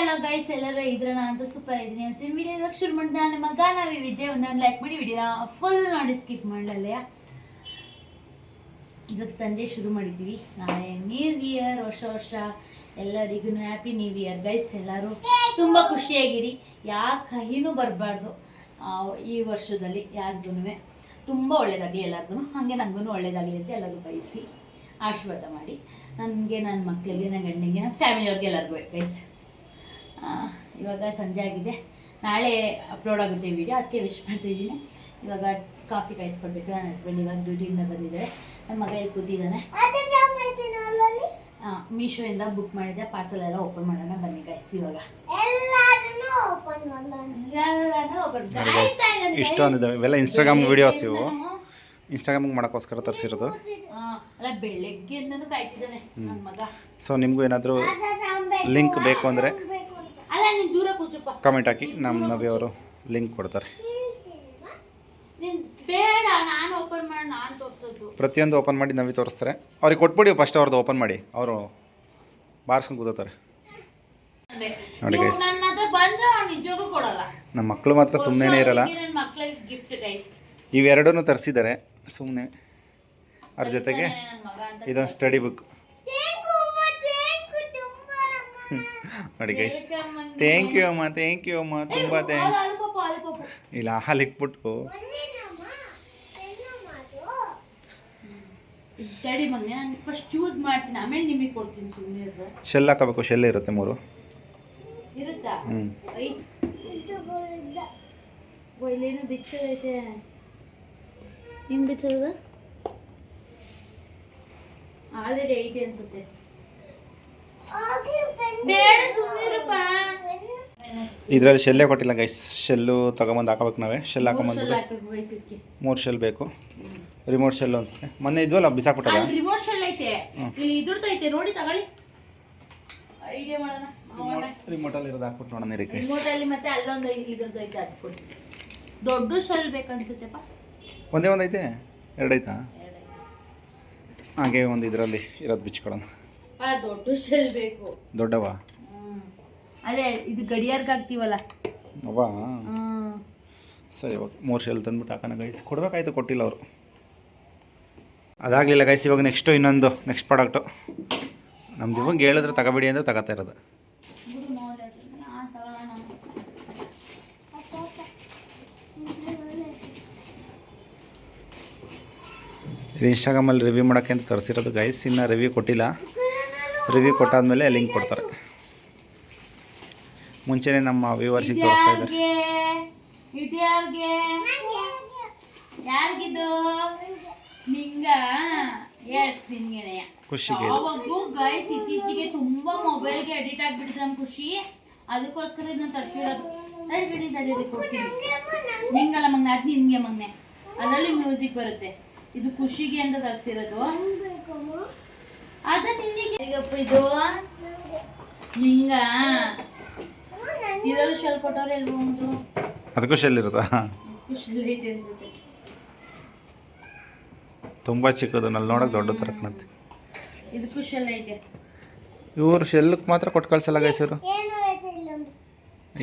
Hello guys, ಎಲ್ಲರೂ ಇದ್ರ ನಾನು ಸೂಪರ್ ಇದ್ದೀನಿ. ಇವತ್ತಿನ ವಿಡಿಯೋ ಇವಾಗ ಶುರು ಮಾಡಿದೆ. ನಮ್ಮ ಗಾನವಿ ವಿಜಯ್ ಒಂದೊಂದು ಲೈಕ್ ಮಾಡಿ ವಿಡಿಯೋನ ಫುಲ್ ನೋಡಿ ಸ್ಕಿಪ್ ಮಾಡಲಲ್ಲೇ. ಇವಾಗ ಸಂಜೆ ಶುರು ಮಾಡಿದ್ದೀವಿ. ನಾಳೆ ನ್ಯೂ ಇಯರ್, ಹೊಸ ಎಲ್ಲರಿಗೂ ಹ್ಯಾಪಿ ನ್ಯೂ ಇಯರ್ ಗೈಸ್. ಎಲ್ಲರೂ ತುಂಬ ಖುಷಿಯಾಗಿರಿ. ಯಾಕೆ ಕಹಿನೂ ಬರಬಾರ್ದು ಈ ವರ್ಷದಲ್ಲಿ. ಯಾರಿಗೂ ತುಂಬ ಒಳ್ಳೇದಾಗಲಿ ಎಲ್ಲರಿಗೂ, ಹಾಗೆ ನನಗೂ ಒಳ್ಳೇದಾಗಲಿ ಅಂತ ಎಲ್ಲರಿಗೂ ಬಯಸಿ ಆಶೀರ್ವಾದ ಮಾಡಿ. ನನಗೆ, ನನ್ನ ಮಕ್ಕಳಿಗೆ, ನನ್ನ ಗಂಡನಿಗೆ, ನನ್ನ ಫ್ಯಾಮಿಲಿಯವ್ರಿಗೆ ಎಲ್ಲರಿಗೂ ಗೈಸ್. ಇವಾಗ ಸಂಜೆ ಆಗಿದೆ. ನಾಳೆ ಅಪ್ಲೋಡ್ ಆಗುತ್ತೆ ವಿಡಿಯೋ, ಅದಕ್ಕೆ ವಿಶ್ ಮಾಡ್ತಾಯಿದ್ದೀನಿ. ಇವಾಗ ಕಾಫಿ ಕಾಯಿಸ್ಕೊಡ್ಬೇಕು. ನನ್ನ ಹಸ್ಬೆಂಡ್ ಇವಾಗ ಡ್ಯೂಟಿಯಿಂದ ಬಂದಿದ್ದಾರೆ. ನನ್ನ ಮಗ ಇಲ್ಲಿ ಕೂತಿದ್ದಾನೆ. ಮೀಶೋಯಿಂದ ಬುಕ್ ಮಾಡಿದ್ದೆ. ಪಾರ್ಸಲ್ ಎಲ್ಲ ಓಪನ್ ಮಾಡೋಣ ಬನ್ನಿ ಗೈಸ್. ಇವಾಗ ಇಷ್ಟೊಂದಿದ್ದಾವೆ ಇವೆಲ್ಲ ಇನ್ಸ್ಟಾಗ್ರಾಮ್ ವಿಡಿಯೋಸ್. ಇವು ಇನ್ಸ್ಟಾಗ್ರಾಮಿಗೆ ಮಾಡೋಕ್ಕೋಸ್ಕರ ತರಿಸಿರೋದು. ಅಲ್ಲ, ಬೆಳಗ್ಗೆಯಿಂದನೂ ಕಾಯ್ತಿದ್ದಾನೆ ನನ್ನ ಮಗ. ಸೊ ನಿಮಗೂ ಏನಾದರೂ ಲಿಂಕ್ ಬೇಕು ಅಂದರೆ ಅಲ್ಲ, ನೀನು ದೂರ ಕೂಚಪ್ಪ, ಕಮೆಂಟ್ ಹಾಕಿ. ನಮ್ಮ ನವಿಯವರು ಲಿಂಕ್ ಕೊಡ್ತಾರೆ. ಬೇಡ, ನಾನು ಓಪನ್ ಮಾಡಿ ನಾನು ತೋರಿಸೋದು. ಪ್ರತಿಯೊಂದು ಓಪನ್ ಮಾಡಿ ನವಿ ತೋರಿಸ್ತಾರೆ. ಅವ್ರಿಗೆ ಕೊಟ್ಬಿಡಿ ಫಸ್ಟ್. ಅವ್ರದ್ದು ಓಪನ್ ಮಾಡಿ, ಅವರು ಬಾರ್ಸ್ಕೊಂಡು ಕೂತಾರೆ ನೋಡಿ ಗೈಸ್. ನನ್ನ ಹತ್ರ ಬಂದ್ರೆ ನಿಜವಾಗೂ ಕೊಡಲ್ಲ. ನಮ್ಮ ಮಕ್ಕಳು ಮಾತ್ರ ಸುಮ್ಮನೆ ಇರಲ್ಲ. ನನ್ನ ಮಕ್ಕಳಿಗೆ ಗಿಫ್ಟ್ ಗೈಸ್. ಇವೆರಡೂ ತರಿಸಿದ್ದಾರೆ ಸುಮ್ಮನೆ. ಅದ್ರ ಜೊತೆಗೆ ಇದೊಂದು ಸ್ಟಡಿ ಬುಕ್ ನೋಡಿ ಗೈಸ್. ಥ್ಯಾಂಕ್ ಯು ಅಮ್ಮ, ಥ್ಯಾಂಕ್ ಯು ಅಮ್ಮ, ತುಂಬ ಥ್ಯಾಂಕ್ಸ್. ಇಲ್ಲ ಹಾಲಿಕ್ಬಿಟ್ಟು ಸ್ಟಡಿ ಬಗ್ಗೆ ನಾನು ಫಸ್ಟ್ ಯೂಸ್ ಮಾಡ್ತೀನಿ, ಆಮೇಲೆ ನಿಮಗೆ ಕೊಡ್ತೀನಿ. ಸುಮ್ಮನೆ ಇದ್ರೆ ಶೆಲ್ ಹಾಕಬೇಕು. ಶೆಲ್ ಇರುತ್ತೆ 3 ಇರುತ್ತಾ? ಇಲ್ಲೇನು ಬಿಚ್ಚೈತೆ. ಹಿಂಗೆ ಬಿಚ್ಚದ ಆಲ್ರೆಡಿ 8 ಅನ್ಸುತ್ತೆ. ಬೇಡ ಸುಮ್ಮನಿರಪ್ಪ. ಇದರಲ್ಲಿ ಶೆಲ್ಲೇ ಕೊಟ್ಟಿಲ್ಲ ಗೈಸ್. ಶೆಲ್ಲು ತಗೊಂಬಂದು ಹಾಕಬೇಕು ನಾವೇ. ಶೆಲ್ ಹಾಕೊಂಬಂದ್ಬಿಟ್ಟು 3 ಶೆಲ್ ಬೇಕು. ರಿಮೋಟ್ ಶೆಲ್ ಅನ್ಸುತ್ತೆ. ಮೊನ್ನೆ ಇದ್ವಲ್ಲ ಬಿಸಾಕ್ಬಿಟ್ಟಲ್ಲ. ರಿಮೋಟ್ ಶೆಲ್ ಐತೆ, ಇಲ್ಲಿ ಇದ್ರದ್ದು ಐತೆ ನೋಡಿ, ತಗೊಳ್ಳಿ. ಐಡಿಯಾ ಮಾಡೋಣ. ರಿಮೋಟಲ್ಲಿ ಇರೋದು ಹಾಕ್ಬಿಟ್ಟು ನೋಡೋಣ ರೀ ಗೈಸ್. ರಿಮೋಟಲ್ಲಿ ಮತ್ತೆ ಅಲ್ಲೊಂದು ಇದ್ರದ್ದು ಐತೆ, ಅದು ಕೊಡಿ. ದೊಡ್ಡ ಶೆಲ್ ಬೇಕನ್ಸುತ್ತೆಪ್ಪ. ಒಂದೇ ಒಂದು ಐತೆ, 2 ಐತಾ? ಹಾಗೆ ಒಂದು ಇದರಲ್ಲಿ ಇರೋದು ಬಿಚ್ಕೊಳ್ಳೋಣ. ದೊಡ್ಡ ಶೆಲ್ ಬೇಕು. ದೊಡ್ಡವ? ಅದೇ ಇದು ಗಡಿಯಾರ್ಗೆ ಹಾಕ್ತೀವಲ್ಲ ಅವಾ. ಸರಿ, ಓಕೆ. 3 ಶೆಲ್ ತಂದ್ಬಿಟ್ಟು ಹಾಕೋಣ ಗೈಸ್. ಕೊಡಬೇಕಾಯ್ತು, ಕೊಟ್ಟಿಲ್ಲ ಅವರು. ಅದಾಗಲಿಲ್ಲ ಗೈಸ್. ಇವಾಗ ಇನ್ನೊಂದು ನೆಕ್ಸ್ಟ್ ಪ್ರಾಡಕ್ಟು ನಮ್ದು. ಇವಾಗ ಹೇಳಿದ್ರೆ ತಗೋಬೇಡಿ ಅಂದರೆ ತಗೋತಾ ಇರೋದು. ಇದು ಇನ್ಸ್ಟಾಗ್ರಾಮಲ್ಲಿ ರಿವ್ಯೂ ಮಾಡೋಕ್ಕೆ ಅಂತ ತರಿಸಿರೋದು ಗೈಸ್. ಇನ್ನು ರಿವ್ಯೂ ಕೊಟ್ಟಿಲ್ಲ. ರಿವ್ಯೂ ಕೊಟ್ಟಾದ್ಮೇಲೆ ಲಿಂಕ್ ಕೊಡ್ತಾರೆ. ಮುಂಚೆನೇ ನಮ್ಮ ವ್ಯೂವರ್ಸಿಗೆ ತೋರಿಸ್ತಾ ಇದ್ದಾರೆ. ಖುಷಿಗೆ ಗೈಸ್ ಇತ್ತೀಚೆಗೆ ತುಂಬಾ ಮೊಬೈಲ್ಗೆ ಅಡಿಕ್ಟ್ ಆಗ್ಬಿಟ್ಟಿದೆ ನಮ್ಮ ಖುಷಿ. ಅದಕ್ಕೋಸ್ಕರ ಇದನ್ನ ತರಿಸಿರೋದು. ಕೊಡ್ತೀನಿ ನಿಂಗಲ್ಲ ಮಗ್ನೆ, ಅದು ನಿನ್ಗೆ ಮಗ್ನೆ. ಅದರಲ್ಲಿ ಮ್ಯೂಸಿಕ್ ಬರುತ್ತೆ. ಇದು ಖುಷಿಗೆ ಅಂತ ತರಿಸಿರೋದು. ಅದ ನಿನ್ಗೆ ಇದು ಹಿಂಗ ಇದರಲ್ಲಿ ಶೆಲ್ ಕೊಟ್ಟವ್ರೆ ಎಲ್ಬೋದು. ಅದಕ್ಕೂ ಶೆಲ್ ಇರುತ್ತಾ? ಶೆಲ್ ಐತೆ ಅನ್ಸುತ್ತೆ. ತುಂಬ ಚಿಕ್ಕದು, ನಲ್ಲಿ ನೋಡೋಕೆ ದೊಡ್ಡ ಥರ ಕಾಣುತ್ತೆ. ಇದಕ್ಕೂ ಶೆಲ್ ಐತೆ. ಇವರು ಶೆಲ್ಗೆ ಮಾತ್ರ ಕೊಟ್ಟು ಕಳ್ಸಲ್ಲ ಗೈಸ್. ಇವರು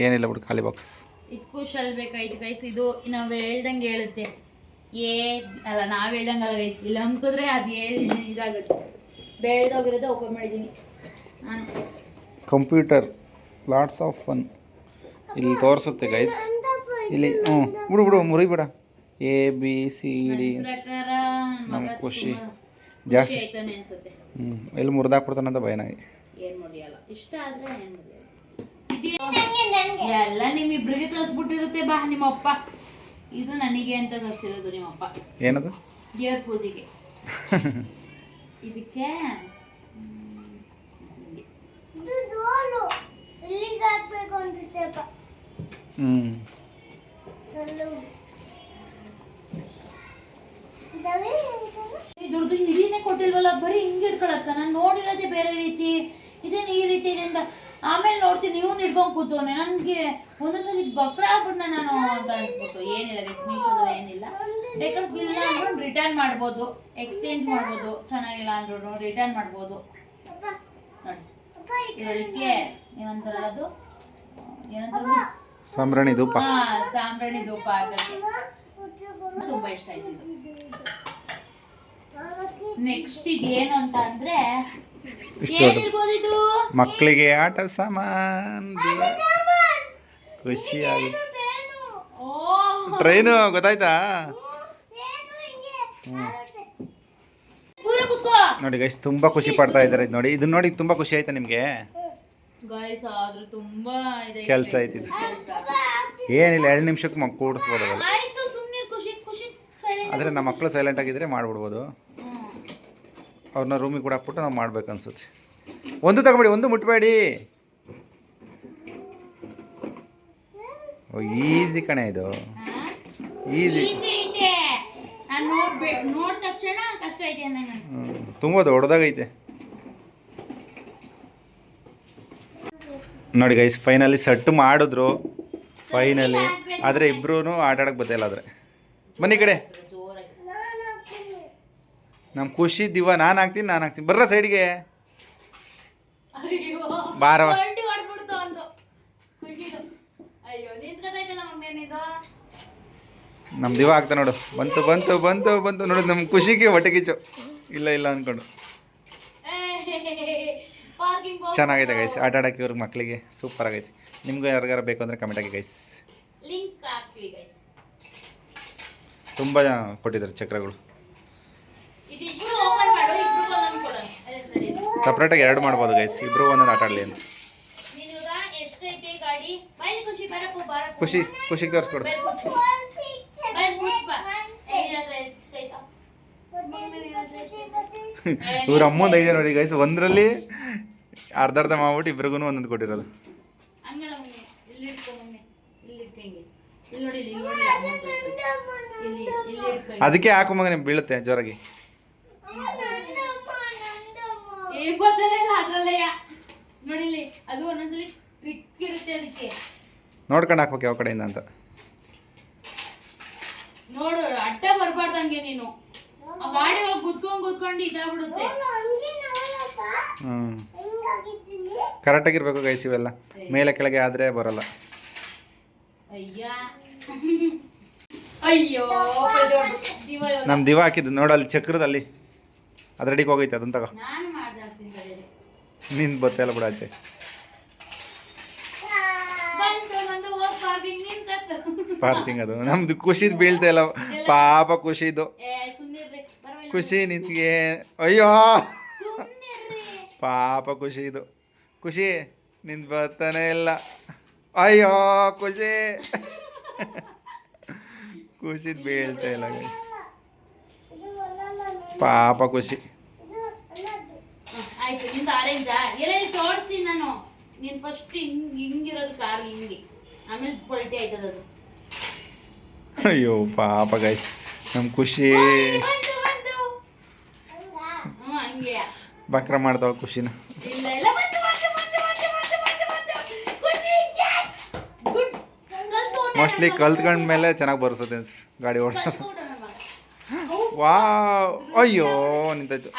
ಏನಿಲ್ಲ ಬಿಡು, ಖಾಲಿ ಬಾಕ್ಸ್. ಇದಕ್ಕೂ ಶೆಲ್ ಬೇಕಾಯ್ತು ಗೈಸ್. ಇದು ನಾವು ಹೇಳ್ದಂಗೆ ಹೇಳುತ್ತೆ. ಅಲ್ಲ, ನಾವು ಹೇಳ್ದಂಗೆ ಅಲ್ಲ ಗೈಸ್. ಇಲ್ಲ ಅನ್ಕಿದ್ರೆ ಅದು ಇದಾಗುತ್ತೆ. ಬೇಳ್ದೋಗಿರೋದು ಓಪನ್ ಮಾಡಿದ್ದೀನಿ ನಾನು. ಕಂಪ್ಯೂಟರ್ ಲಾಟ್ಸ್ ಆಫ್ ಫನ್ ಇಲ್ಲಿ ತೋರಿಸುತ್ತೆ ಗೈಸ್. ಇಲ್ಲಿ ಬಿಡು ಮುರಿಬೇಡ. ABCD ನಮ್ಮ ಖುಷಿ ಜಾಸ್ತಿ. ಎಲ್ಲಿ ಮುರಿದಾಕ್ಬಿಡ್ತಾನಂತ ಭಯ ನನಗೆ. ಇಷ್ಟ ಆದರೆ ಎಲ್ಲ ನಿಮ್ಮಿಬ್ರಿಗೆ ತರಿಸ್ಬಿಟ್ಟಿರುತ್ತೆ. ಬಾ ನಿಮ್ಮಪ್ಪ. ಇದು ನನಗೆ ಅಂತ ತರಿಸಿರೋದು ನಿಮ್ಮಪ್ಪ. ಏನದು? ದೇವ್ರ ಪೂಜೆಗೆ. ಇದಕ್ಕೆ ಇದ್ರದ್ದು ಹಿಡಿನೇ ಕೊಟ್ಟಿಲ್ವಲ್ಲ, ಬರೀ ಹಿಂಗೆ ಇಟ್ಕೊಳಕ್ಕ. ನಾನು ನೋಡಿರೋದೇ ಬೇರೆ ರೀತಿ, ಇದೇನು ಈ ರೀತಿ ಇದೆ ಅಂತ. ಆಮೇಲೆ ನೋಡ್ತೀನಿ ನೀವು ಹಿಡ್ಕೊಂಡು ಕೂತವನೆ. ನನಗೆ ಒಂದೊಂದ್ಸಲಿ ಬಕ್ರ ಆಗ್ಬಿಟ್ನ ನಾನು ಅಂತ ಅನ್ಸ್ಬಿಟ್ಟು. ಏನಿಲ್ಲ ಗೈಸ್, ಮೀಶೋದಲ್ಲಿ ಏನಿಲ್ಲ. ಬೇಕಾದ್ರೆ ಇಲ್ಲ ಅಂದ್ರೂ ರಿಟರ್ನ್ ಮಾಡ್ಬೋದು, ಎಕ್ಸ್ಚೇಂಜ್ ಮಾಡ್ಬೋದು. ಚೆನ್ನಾಗಿಲ್ಲ ಅಂದ್ರೂ ರಿಟರ್ನ್ ಮಾಡ್ಬೋದು. ನೋಡಿ ಇದರೊಳಕ್ಕೆ ಏನಂತಾರಲ್ಲ ಅದು ಏನಂತಾರ ಸಾಂಬ್ರಾಣಿ ಧೂಪ. ಸಾಂಬ್ರಾಣಿ ಧೂಪ ಹಾಕಕ್ಕೆ ತುಂಬಾ ಇಷ್ಟ ಆಯ್ತು. ನೆಕ್ಸ್ಟ್ ಇದೇನು ಅಂತ ಅಂದ್ರೆ ಏನಿರ್ಬೋದು ಇದು ಮಕ್ಕಳಿಗೆ ಆಟ ಸಾಮಾನ್ ಖುಷಿ ಆಗುತ್ತೆ. ಟ್ರೈನು ಗೊತ್ತಾಯ್ತಾ? ನೋಡಿ ಗೈಸ್ ತುಂಬಾ ಖುಷಿ ಪಡ್ತಾ ಇದ್ದಾರೆ. ಇದು ನೋಡಿ, ಇದನ್ನ ನೋಡಿ ತುಂಬಾ ಖುಷಿ ಆಯ್ತಾ ನಿಮ್ಗೆ? ಗೈಸ್ ಆದ್ರೂ ತುಂಬಾ ಕೆಲಸ ಆಯ್ತು ಇದು. ಏನಿಲ್ಲ, 2 ನಿಮಿಷಕ್ಕೆ ಕೂಡಿಸ್ಬೋದಲ್ಲ. ಆಯ್ತು ಸುಮ್ಮನೆ ಖುಷಿ ಖುಷಿ ಸೈಲೆಂಟ್. ಆದರೆ ನಮ್ಮ ಮಕ್ಕಳು ಸೈಲೆಂಟ್ ಆಗಿದ್ರೆ ಮಾಡ್ಬಿಡ್ಬೋದು. ಅವ್ರನ್ನ ರೂಮಿಗೆ ಕೂಡ ಹಾಕ್ಬಿಟ್ಟು ನಾವು ಮಾಡ್ಬೇಕು ಅನ್ಸುತ್ತೆ. ಒಂದು ತಗೊಬೇಡಿ, ಒಂದು ಮುಟ್ಬೇಡಿ. ಈಸಿ ಕಣೆ ಇದು, ಈಸಿ. ಐತೆ ನಾನು ನೋಡಿದ ತಕ್ಷಣ ಕಷ್ಟ ಐತೆ ಅನ್ನಂಗೆ. ತುಂಬ ದೊಡ್ಡದಾಗೈತೆ ನೋಡಿ ಗೈಸ್. ಫೈನಲಿ ಸೆಟ್ ಮಾಡಿದ್ರು ಫೈನಲಿ. ಆದರೆ ಇಬ್ರು ಆಟ ಆಡಕ್ಕೆ ಬರ್ತಾಯಿಲ್ಲ. ಆದರೆ ಬನ್ನಿ ಈ ಕಡೆ. ನಮ್ಮ ಖುಷಿ ದಿವ ನಾನು ಹಾಕ್ತೀನಿ ಬರ್ರ ಸೈಡ್ಗೆ ಬಾರವ. ನಮ್ಮ ದಿವ ಆಗ್ತಾ ನೋಡು. ಬಂತು ಬಂತು ಬಂತು ಬಂತು ನೋಡು. ನಮ್ಮ ಖುಷಿಗೆ ಹೊಟ್ಟೆ ಕಿಚ್ಚು. ಇಲ್ಲ ಅಂದ್ಕೊಂಡು ಚೆನ್ನಾಗೈತೆ ಗೈಸ್. ಆಟ ಆಡೋಕ್ಕೆ ಇವ್ರಿಗೆ ಮಕ್ಕಳಿಗೆ ಸೂಪರ್ ಆಗೈತೆ. ನಿಮ್ಗೆ ಯಾರಿಗಾರ ಬೇಕು ಅಂದರೆ ಕಮೆಂಟ್ ಹಾಕಿ ಗೈಸ್. ತುಂಬ ಕೊಟ್ಟಿದ್ದಾರೆ ಚಕ್ರಗಳು. ಸಪ್ರೇಟಾಗಿ 2 ಮಾಡ್ಬೋದು ಗೈಸ್. ಇಬ್ರು ಒಂದೊಂದು ಆಟ ಆಡಲಿ ಅಂತ. ಖುಷಿಗೆ ತೋರಿಸ್ಕೊಡು. ಇವ್ರ ಅಮ್ಮಂದು ಐಡಿಯಾ ನೋಡಿ ಗೈಸ್. ಒಂದರಲ್ಲಿ ಅರ್ಧ ಮಾಡ್ಬಿಟ್ಟು ಇಬ್ರಿಗೂ ಒಂದೊಂದು ಕೊಟ್ಟಿರೋದು. ಅದಕ್ಕೆ ಹಾಕು ಮಗನೇ, ಬೀಳುತ್ತೆ ಜೋರಾಗಿ. ನೋಡ್ಕೊಂಡು ಹಾಕ್ಬೇಕು ಯಾವ ಕಡೆಯಿಂದ ಅಂತ. ನೋಡು ಅಡ್ಡ ಬರ್ಬಾರ್ದಂಗೆ ನೀನು. ಆ ಗಾಡಿ ಒಳಗೆ ಗುದ್ಕೊಂಡು ಇದಾಗ್ಬಿಡುತ್ತೆ. ಕರೆಕ್ಟಾಗಿರ್ಬೇಕು ಗೈಸ್. ಇವೆಲ್ಲ ಮೇಲೆ ಕೆಳಗೆ ಆದರೆ ಬರಲ್ಲ. ಅಯ್ಯೋ ನಮ್ಮ ದಿವ ಹಾಕಿದ್ದು ನೋಡು ಅಲ್ಲಿ ಚಕ್ರದಲ್ಲಿ. ಅದ್ರಡಿಗೆ ಹೋಗೈತೆ, ಅದನ್ನ ತಗೋ. ನಿಂದು ಬತ್ತೆಲ್ಲ ಬಿಡ ಆಚೆ. ಪಾರ್ಕಿಂಗ್ ಅದು ನಮ್ದು. ಖುಷಿದ್ ಬೀಳ್ತಾ ಇಲ್ಲ ಪಾಪ. ಖುಷಿದು ಖುಷಿ ನಿಂತಿಗೆ. ಅಯ್ಯೋ ಪಾಪ ಖುಷಿದು. ಖುಷಿ ನಿಂದು ಬರ್ತಾನೆ ಇಲ್ಲ. ಅಯ್ಯೋ ಖುಷಿ ಖುಷಿದ್ ಬೀಳ್ತಾ ಇಲ್ಲ ಪಾಪ ಖುಷಿ. ಆಯ್ತು ನಿಂದು ಆರೆಂಜಾ ಎಲ್ಲ ತೋರಿಸ್ತೀನಿ ನಾನು. ನೀನು ಫಸ್ಟ್ ಹಿಂಗಿರೋದು ಕಾರ್ ಹಿಂಗೆ, ಆಮೇಲೆ ಪೊಲ್ಟಿ ಆಯ್ತದ ಅದು. ಅಯ್ಯೋ ಪಾಪ ಗೈಸ್ ನಮ್ಮ ಖುಷಿ ಬಕ್ರ ಮಾಡ್ತಾವ ಖುಷಿನ. ಮೋಸ್ಟ್ಲಿ ಕಲ್ತ್ಕೊಂಡ್ಮೇಲೆ ಚೆನ್ನಾಗಿ ಬರ್ಸುತ್ತೆ ಗಾಡಿ ಓಡಿಸೋದು. ವಾವ್ ಅಯ್ಯೋ ನಿಂತಾಯ್ತು.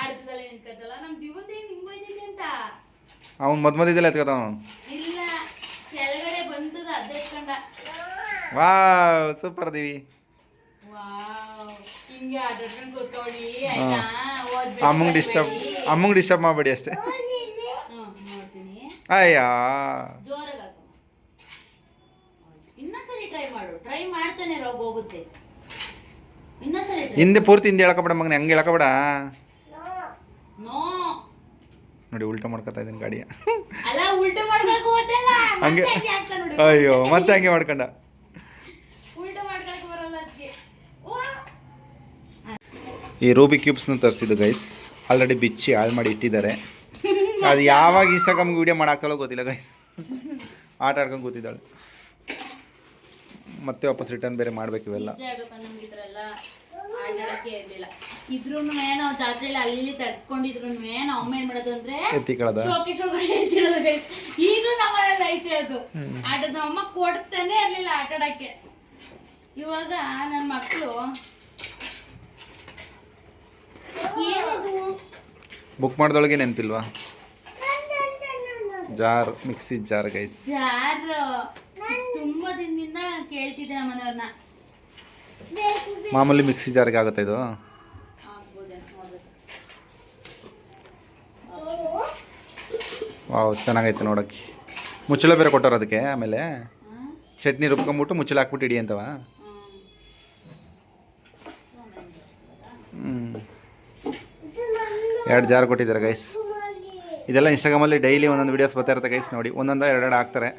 ಅವ್ನು ಮದ್ದಿದ್ದೆಲ್ಲ ಎತ್ಕೊತಾವ. Wow super ದೀವಿ. ಅಮ್ಮಂಗೆ ಡಿಸ್ಟರ್ಬ್ ಮಾಡಬೇಡಿ ಅಷ್ಟೇ. ಅಯ್ಯಾ ಹಿಂದೆ ಪೂರ್ತಿ ಹಿಂದೆ ಎಳ್ಕೊಬೇಡ ಮಗನ. ಹಂಗೆ ಎಳ್ಕೊಬೇಡ ನೋಡಿ. ಉಲ್ಟಾ ಮಾಡ್ಕೊತಾ ಇದ್ದೀನಿ ಗಾಡಿಯ. ಹಂಗೆ ಅಯ್ಯೋ ಮತ್ತೆ ಹಂಗೆ ಮಾಡ್ಕೊಂಡ. ಈ ರೂಬಿ ಕ್ಯೂಬ್ಸ್ನ ತರಿಸಿದ್ದು ಗೈಸ್. ಆಲ್ರೆಡಿ ಬಿಚ್ಚಿ ಹಾಳು ಮಾಡಿ ಇಟ್ಟಿದ್ದಾರೆ. ಅದು ಯಾವಾಗ ಇನ್ಸ್ಟಾಗ್ರಾಮ್ಗೆ ವೀಡಿಯೋ ಮಾಡಾಕ್ತಾಳೋ ಗೊತ್ತಿಲ್ಲ ಗೈಸ್. ಆಟ ಆಡ್ಕೊಂಡು ಕೂತಿದ್ದಾಳೆ. ಮತ್ತೆ ವಾಪಸ್ ರಿಟರ್ನ್ ಬೇರೆ ಮಾಡ್ಬೇಕು ಇವೆಲ್ಲ. ಇದ್ರೂ ನಾವು ಜಾತ್ರೆಯಲ್ಲಿ ಅಲ್ಲಿ ತರ್ಸ್ಕೊಂಡಿದ್ರು ನಾವು ಅಮ್ಮ ಏನ್ ಮಾಡೋದು ಅಂದ್ರೆ ಎತ್ತಿಕೊಳ್ಳೋದು. ಈಗ ನಮ್ಮನೆಲ್ಲ ಐತೆ ಅದು. ಆಟದ ಅಮ್ಮ ಕೊಡ್ತಾನೆ ಇರ್ಲಿಲ್ಲ ಆಟ ಆಡಕ್ಕೆ. ಇವಾಗ ನನ್ನ ಮಕ್ಕಳು ಬುಕ್ ಮಾಡ್ದೊಳಗೆ ನೆನಪಿಲ್ವಾ? Jar mixie jar guys. ಯಾರು ತುಂಬಾ ದಿನದಿಂದ ಕೇಳ್ತಿದ್ದೆ ನಮ್ಮ ಮನೆಯವ್ರನ್ನ. ಮಾಮೂಲಿ ಮಿಕ್ಸಿ ಜಾರ್ಗೆ ಆಗುತ್ತೆ ಇದು. ವಾವ್ ಚೆನ್ನಾಗೈತೆ ನೋಡೋಕ್ಕೆ. ಮುಚ್ಚಳ ಬೇರೆ ಕೊಟ್ಟವ್ರು ಅದಕ್ಕೆ. ಆಮೇಲೆ ಚಟ್ನಿ ರುಬ್ಕೊಂಬಿಟ್ಟು ಮುಚ್ಚಳ ಹಾಕ್ಬಿಟ್ಟು ಇಡಿ ಅಂತವ. ಹ್ಞೂ 2 ಜಾರ್ ಕೊಟ್ಟಿದ್ದಾರೆ ಗೈಸ್. ಇದೆಲ್ಲ ಇನ್ಸ್ಟಾಗ್ರಾಮಲ್ಲಿ ಡೈಲಿ ಒಂದೊಂದು ವೀಡಿಯೋಸ್ ಬರ್ತಾ ಇರುತ್ತೆ ಗೈಸ್. ನೋಡಿ ಒಂದೊಂದು 2 ಹಾಕ್ತಾರೆ.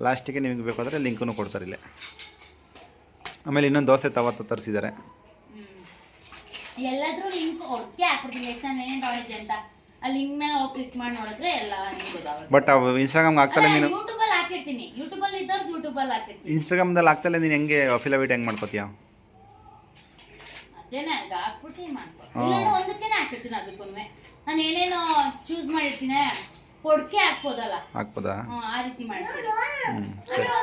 ಲಾಸ್ಟಿಗೆ ನಿಮಗೆ ಬೇಕಾದರೆ ಲಿಂಕನ್ನು ಕೊಡ್ತಾರೆ ಇಲ್ಲೇ. ಆಮೇಲೆ ಇನ್ನೊಂದು ದೋಸೆ ತವ ತರಿಸಿದ್ದಾರೆ. ಎಲ್ಲಾದ್ರೂ ಲಿಂಕ್ ಹೊರಗೆ ಹಾಕ್ಬಿಡ್ತೀನಿ ಎಷ್ಟು ನಾನು ಏನೇನು ತಗೊಂಡಿದ್ದೆ ಅಂತ. ಆ ಲಿಂಕ್ ಮೇಲೆ ಹೋಗಿ ಕ್ಲಿಕ್ ಮಾಡಿ ನೋಡಿದ್ರೆ ಎಲ್ಲ ಗೊತ್ತಾಗುತ್ತೆ. ಬಟ್ ಅವು ಇನ್ಸ್ಟಾಗ್ರಾಮ್ಗೆ ಹಾಕ್ತಲ್ಲ ನೀನು. ಯೂಟ್ಯೂಬಲ್ಲಿ ಹಾಕಿರ್ತೀನಿ. ಯೂಟ್ಯೂಬಲ್ಲಿ ಇದ್ದವ್ರು ಯೂಟ್ಯೂಬಲ್ಲಿ ಹಾಕಿರ್ತೀನಿ. ಇನ್ಸ್ಟಾಗ್ರಾಮ್ದಲ್ಲಿ ಹಾಕ್ತಲ್ಲ ನೀನು ಹೆಂಗೆ ಅಫಿಲಿಯೇಟ್ ಹೆಂಗೆ ಮಾಡ್ಕೋತೀಯ? ಅದೇನೇ ಆಗ ಹಾಕ್ಬಿಟ್ಟು ಮಾಡ್ಕೊ. ಇಲ್ಲ ಒಂದಕ್ಕೇನೆ ಹಾಕಿರ್ತೀನಿ. ಅದಕ್ಕೂ ನಾನು ಏನೇನೋ ಚೂಸ್ ಮಾಡಿರ್ತೀನಿ. ಹೊಡ್ಕೆ ಹಾಕ್ಬೋದಲ್ಲ, ಹಾಕ್ಬೋದಾ? ಆ ರೀತಿ ಮಾಡ್ತೀನಿ.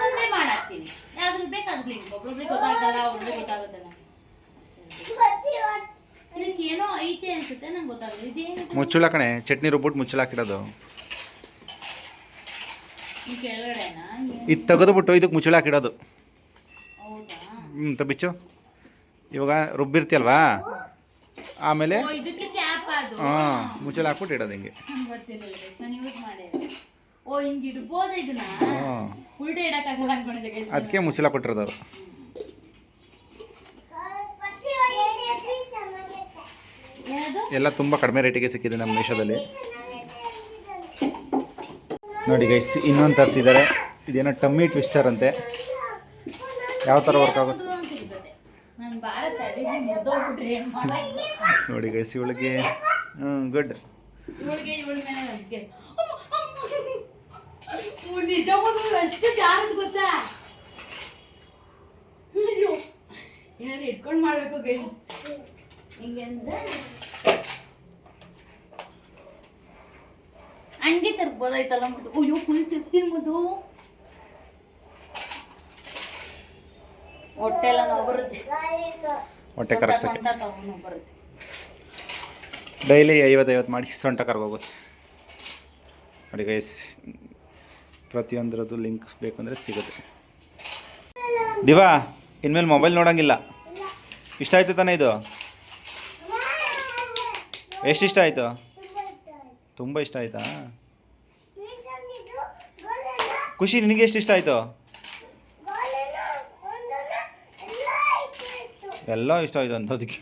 ಒಂದೇ ಮಾಡಾಕ್ತೀನಿ. ಯಾವ್ದು ಬೇಕಾದ್ರೆ ಲಿಂಕ್ ಒಬ್ರೊಬ್ರಿಗೆ ಗೊತ್ತಾಗಲ್ಲ, ಒಬ್ರಿಗೆ ಗೊತ್ತಾಗುತ್ತಲ್ಲ. ಇದಕ್ಕೇನೋ ಐತೆ ಅನ್ಸುತ್ತೆ, ನಂಗೆ ಗೊತ್ತಾಗಲ್ಲ. ಇದೇನು ಮುಚ್ಚಳ ಕಣೆ, ಚಟ್ನಿ ರುಬ್ಬಿಟ್ಟು ಮುಚ್ಚಳ ಹಾಕಿಡೋದು. ಕೆಳಗಡೆನಾ? ಇದು ತೆಗೆದುಬಿಟ್ಟು ಇದಕ್ಕೆ ಮುಚ್ಚಳ ಹಾಕಿಡೋದು. ಹೌದಾ? ಬಿಚ್ಚು. ಇವಾಗ ರುಬ್ಬಿರ್ತೀಯಲ್ವಾ, ಆಮೇಲೆ ಇದಕ್ಕೆ ಕ್ಯಾಪ್ ಅದು. ಹಾಂ ಮುಚ್ಚಳ ಹಾಕ್ಬಿಟ್ಟು ಇಡೋದು ಹಿಂಗೆ. ಗೊತ್ತಿರಲಿಲ್ಲ, ನಾನು ಯೂಸ್ ಮಾಡೇ. ಓ ಹಿಂಗೆ ಇಡ್ಬೋದು ಇದನ್ನ. ಉಲ್ಟೆ ಇಡಕ್ಕಾಗಲ್ಲ ಅನ್ಕೊಂಡಿದ್ದೆ. ಅದಕ್ಕೆ ಮುಚ್ಚಳ ಕೊಟ್ಟಿರೋದು ಅವರು. ಎಲ್ಲ ತುಂಬ ಕಡಿಮೆ ರೇಟಿಗೆ ಸಿಕ್ಕಿದೆ ನಮ್ಮ ಮೀಶೋದಲ್ಲಿ. ನೋಡಿ ಗೈಸ್, ಇನ್ನೊಂದು ತರಿಸಿದ್ದಾರೆ. ಇದೇನೋ ಟಮ್ಮಿ ಟ್ವಿಸ್ಟರ್ ಅಂತೆ. ಯಾವ ಥರ ವರ್ಕ್ ಆಗುತ್ತೆ ನೋಡಿ ಗೈಸ್. ಇವಳಿಗೆ ಗುಡ್. ನಿಜ ಅಷ್ಟು ಜಾರದ್ ಗೊತ್ತಾ? ಏನಾದ್ರು ಇಟ್ಕೊಂಡು ಮಾಡ್ಬೇಕು ಗೈಸ್. ಹಿಂಗೆ ಅಂದ್ರೆ ಹಂಗೆ ತರ್ಬೋದಾಯ್ತಲ್ಲ ಮದು. ಅಯ್ಯೋ ಫುಲ್ ತಿರ್ತೀನಿ ಮದು. ಹೊಟ್ಟೆ ಎಲ್ಲ ನೋವು ಬರುತ್ತೆ. ಹೊಟ್ಟೆ ಕರಗ್ಸಕ್ಕೆ ನೋವು ಬರುತ್ತೆ. ಡೈಲಿ 50 ಮಾಡಿ ಸೊಂಟ ಕರ್ಗೋಗುತ್ತೆ. ನೋಡಿ ಗೈಸ್, ಪ್ರತಿಯೊಂದರದ್ದು ಲಿಂಕ್ ಬೇಕಂದರೆ ಸಿಗುತ್ತೆ. ದಿವಾ, ಇನ್ಮೇಲೆ ಮೊಬೈಲ್ ನೋಡೋಂಗಿಲ್ಲ. ಇಷ್ಟ ಆಯಿತು ತಾನೇ ಇದು? ಎಷ್ಟು ಇಷ್ಟ ಆಯಿತು? ತುಂಬ ಇಷ್ಟ ಆಯಿತಾ? ಖುಷಿ, ನಿನಗೆ ಎಷ್ಟು ಇಷ್ಟ ಆಯಿತು? ಎಲ್ಲ ಇಷ್ಟ ಆಯಿತು ಅಂತದಕ್ಕೆ.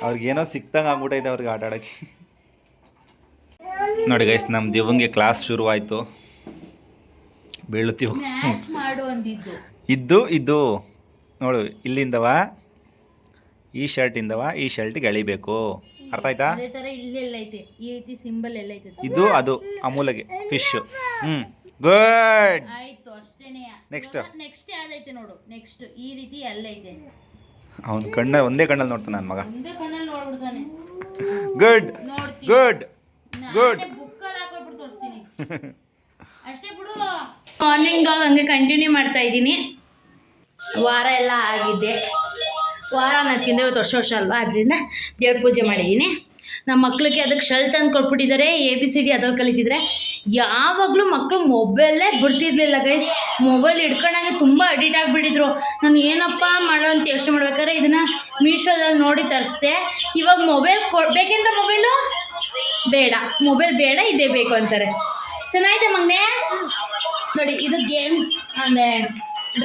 ಅವ್ರಿಗೇನೋ ಸಿಕ್ತಂಗೆ ಆಗ್ಬಿಟ್ಟೈತೆ ಅವ್ರಿಗೆ ಆಟ ಆಡೋಕ್ಕೆ. ನೋಡಿ ಗೈಸ್, ನಮ್ಮ ದಿವಂಗೆ ಕ್ಲಾಸ್ ಶುರುವಾಯಿತು. ಬೀಳುತ್ತೀವಿ ಇದ್ದು ನೋಡು, ಇಲ್ಲಿಂದವ ಈ ಶರ್ಟಿಂದವ ಈ ಶರ್ಟಿಗೆ ಎಳಿಬೇಕು. ಅರ್ಥ ಆಯ್ತಾ? ಇದು ಅದು ಅಮೂಲಗೆ ಫಿಶ್. ಗುಡ್. ನೆಕ್ಸ್ಟ್ ಯಾವ್ದೈತೆ ನೋಡು. ನೆಕ್ಸ್ಟ್ ಈ ರೀತಿ ಎಲ್ಲೈತೆ. ಅವನು ಒಂದೇ ಕಣ್ಣಲ್ಲಿ ನೋಡ್ತಾನೆ ನನ್ನ ಮಗ. ಒಂದೇ ಕಣ್ಣಲ್ಲಿ ನೋಡ್ಬಿಡ್ತಾನೆ. Good good good. ಬುಕ್ಕಲ್ಲಿ ಹಾಕೊಟ್ಬಿಟ್ಟು ತೋರಿಸ್ತೀನಿ ಅಷ್ಟೇ ಬಿಡು. ಮಾರ್ನಿಂಗ್ ಹಂಗೆ ಕಂಟಿನ್ಯೂ ಮಾಡ್ತಾ ಇದ್ದೀನಿ. ವಾರ ಎಲ್ಲ ಆಗಿದೆ. ವಾರ ಅನ್ನೋದಕ್ಕಿಂತ ಇವತ್ತು ವರ್ಷ ಅಲ್ವಾ, ಅದರಿಂದ ದೇವ್ರ ಪೂಜೆ ಮಾಡಿದ್ದೀನಿ. ನಮ್ಮ ಮಕ್ಳಿಗೆ ಅದಕ್ಕೆ ಶಲ್ ತಂದು ಕೊಟ್ಬಿಟ್ಟಿದ್ದಾರೆ. ABCD ಅದ್ರಲ್ಲಿ ಕಲಿತಿದ್ರೆ. ಯಾವಾಗಲೂ ಮಕ್ಕಳು ಮೊಬೈಲೇ ಬಿಡ್ತಿರ್ಲಿಲ್ಲ ಗೈಸ್. ಮೊಬೈಲ್ ಹಿಡ್ಕೊಂಡಂಗೆ ತುಂಬ ಅಡಿಕ್ಟ್ ಆಗಿಬಿಟ್ಟಿದ್ರು. ನಾನು ಏನಪ್ಪ ಮಾಡೋ ಅಂತ ಯೋಚನೆ ಮಾಡ್ಬೇಕಾದ್ರೆ ಇದನ್ನು ಮೀಶೋದಲ್ಲಿ ನೋಡಿ ತರಿಸ್ದೆ. ಇವಾಗ ಮೊಬೈಲ್ ಕೊಡ್ಬೇಕಂದ್ರೆ ಮೊಬೈಲು ಬೇಡ, ಮೊಬೈಲ್ ಬೇಡ, ಇದೇ ಬೇಕು ಅಂತಾರೆ. ಚೆನ್ನಾಗಿದೆ ಮಗನೇ. ನೋಡಿ, ಇದು ಗೇಮ್ಸ್ ಅಂದರೆ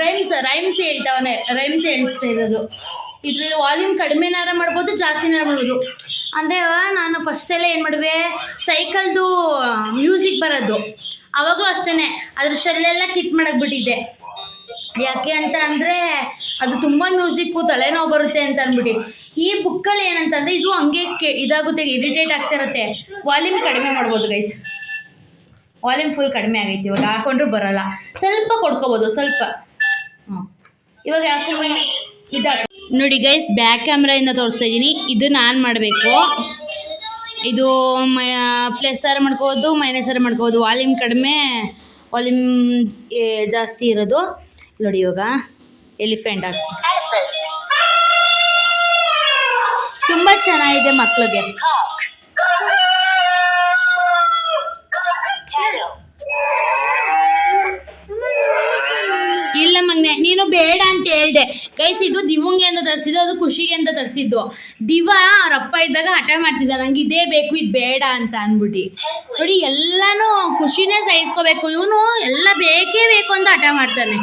ರೈಮ್ಸ್ ಹೇಳ್ತಾವನೆ. ರೈಮ್ಸ್ ಹೇಳಿಸ್ತಾ ಇರೋದು. ಇದರಲ್ಲಿ ವಾಲ್ಯೂಮ್ ಕಡಿಮೆನಾರ ಮಾಡ್ಬೋದು, ಜಾಸ್ತಿನಾರ ಮಾಡ್ಬೋದು. ಅಂದರೆ ನಾನು ಫಸ್ಟೆಲ್ಲ ಏನು ಮಾಡುವೆ, ಸೈಕಲ್ದು ಮ್ಯೂಸಿಕ್ ಬರೋದು ಆವಾಗಲೂ ಅಷ್ಟೇ ಅದ್ರ ಶೆಲ್ಲೆಲ್ಲ ಕಿಟ್ ಮಾಡಕ್ಕೆ ಬಿಟ್ಟಿದ್ದೆ. ಯಾಕೆ ಅಂತ ಅಂದರೆ ಅದು ತುಂಬ ಮ್ಯೂಸಿಕ್ಕು ತಲೆನೋವು ಬರುತ್ತೆ ಅಂತ ಅಂದ್ಬಿಟ್ಟು. ಈ ಬುಕ್ಕಲ್ಲಿ ಏನಂತಂದರೆ ಇದು ಹಂಗೆ ಇದಾಗುತ್ತೆ, ಇರಿಟೇಟ್ ಆಗ್ತಿರುತ್ತೆ. ವಾಲ್ಯೂಮ್ ಕಡಿಮೆ ಮಾಡ್ಬೋದು ಗೈಸ್. ವಾಲ್ಯೂಮ್ ಫುಲ್ ಕಡಿಮೆ ಆಗೈತಿ. ಇವಾಗ ಹಾಕೊಂಡ್ರೂ ಬರೋಲ್ಲ. ಸ್ವಲ್ಪ ಕೊಡ್ಕೋಬೋದು, ಸ್ವಲ್ಪ. ಇವಾಗ ಹಾಕೊಂಡು ಇದಾಗ ನೋಡಿ ಗೈಸ್, ಬ್ಯಾಕ್ ಕ್ಯಾಮ್ರಾಯಿಂದ ತೋರಿಸ್ತಾ ಇದ್ದೀನಿ. ಇದು ನಾನು ಮಾಡಬೇಕು. ಇದು ಪ್ಲಸ್ ಆರ್ ಮಾಡ್ಕೋಬೋದು, ಮೈನಸ್ ಆರ್ ಮಾಡ್ಕೋಬೋದು. ವಾಲ್ಯೂಮ್ ಕಡಿಮೆ, ವಾಲ್ಯೂಮ್ ಜಾಸ್ತಿ ಇರೋದು. ನೋಡಿ ಇವಾಗ ಎಲಿಫೆಂಟ್ ಹಾಕಿ ತುಂಬ ಚೆನ್ನಾಗಿದೆ ಮಕ್ಕಳಿಗೆ. ಹೇಳ್ದೆ ಗೈಸ್, ಇದು ದಿವಂಗೆ ಅಂತ ತರಿಸಿದ್ದು, ಅದು ಖುಷಿಗೆ ಅಂತ ತರಿಸಿದ್ದು. ದಿವ ಅವ್ರ ಅಪ್ಪ ಇದ್ದಾಗ ಹಠ ಮಾಡ್ತಿದ್ದ, ನಂಗೆ ಇದೇ ಬೇಕು ಇದು ಬೇಡ ಅಂತ ಅಂದ್ಬಿಟ್ಟು. ನೋಡಿ ಎಲ್ಲಾನು ಖುಷಿನೇ ಸಹಿಸ್ಕೋಬೇಕು, ಇವನು ಎಲ್ಲ ಬೇಕೇ ಬೇಕು ಅಂತ ಹಠ ಮಾಡ್ತಾನೆ.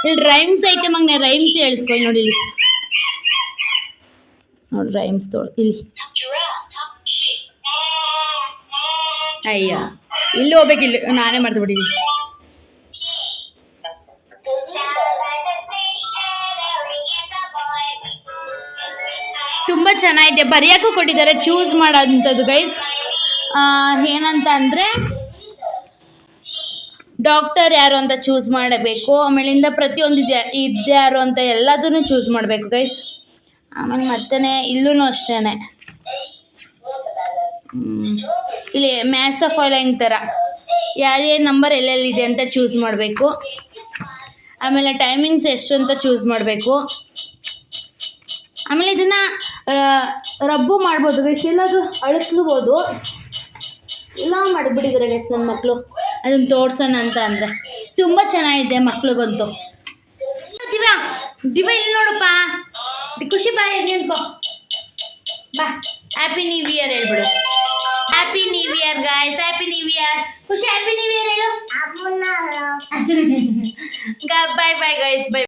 ಇಲ್ಲಿ ರೈಮ್ಸ್ ಐತೆ ಮಗನೆ, ರೈಮ್ಸ್ ಹೇಳಿಸ್ಕೊಳ್ಳಿ ನೋಡಿ ಇಲ್ಲಿ ನೋಡಿ, ರೈಮ್ಸ್ ತೊಳು ಇಲ್ಲಿ. ಅಯ್ಯ ಇಲ್ಲಿ ಹೋಗ್ಬೇಕು, ಇಲ್ಲಿ ನಾನೇ ಮಾಡ್ತು ಬಿಟ್ಟಿದ್ದೀನಿ. ತುಂಬ ಚೆನ್ನಾಗಿದೆ, ಬರೆಯೋಕ್ಕೂ ಕೊಟ್ಟಿದ್ದಾರೆ ಚೂಸ್ ಮಾಡೋಂಥದ್ದು ಗೈಸ್. ಏನಂತ ಅಂದರೆ ಡಾಕ್ಟರ್ ಯಾರು ಅಂತ ಚೂಸ್ ಮಾಡಬೇಕು, ಆಮೇಲಿಂದ ಪ್ರತಿಯೊಂದು ಇದ್ಯಾರು ಅಂತ ಎಲ್ಲದನ್ನು ಚೂಸ್ ಮಾಡಬೇಕು ಗೈಸ್. ಆಮೇಲೆ ಮತ್ತೆ ಇಲ್ಲೂ ಅಷ್ಟೇ, ಇಲ್ಲಿ ಮ್ಯಾಥ್ಸ್ ಆಫ್ ಫಾಲೋಯಿಂಗ್ ಥರ ಯಾವ್ದೇ ನಂಬರ್ ಎಲ್ಲೆಲ್ಲಿದೆ ಅಂತ ಚೂಸ್ ಮಾಡಬೇಕು. ಆಮೇಲೆ ಟೈಮಿಂಗ್ಸ್ ಎಷ್ಟು ಅಂತ ಚೂಸ್ ಮಾಡಬೇಕು. ಆಮೇಲೆ ಇದನ್ನು ರಬ್ಬು ಮಾಡ್ಬೋದು ಗೈಸ್, ಎಲ್ಲದು ಅಳಿಸ್ಲೂಬೋದು. ಎಲ್ಲ ಮಾಡಿಬಿಟ್ಟಿದ್ದಾರೆ ಗೈಸ್ ನನ್ನ ಮಕ್ಕಳು, ಅದನ್ನು ತೋರ್ಸೋಣ ಅಂತ ಅಂದರೆ. ತುಂಬ ಚೆನ್ನಾಗಿದೆ ಮಕ್ಳಿಗಂತೂ. ದಿವ ಇಲ್ಲಿ ನೋಡಪ್ಪ, ಖುಷಿ ಬಾಯ್ ನಿಲ್ಕೊ ಬಾ. ಹ್ಯಾಪಿ ನ್ಯೂ ಇಯರ್ ಹೇಳ್ಬಿಡು. Happy new year guys, happy new year. ಖುಷಿ ಹ್ಯಾಪಿ ನ್ಯೂ ಇಯರ್ ಹೇಳು. ಬಾಯ್ ಬಾಯ್ ಗೈಸ್, ಬೈ.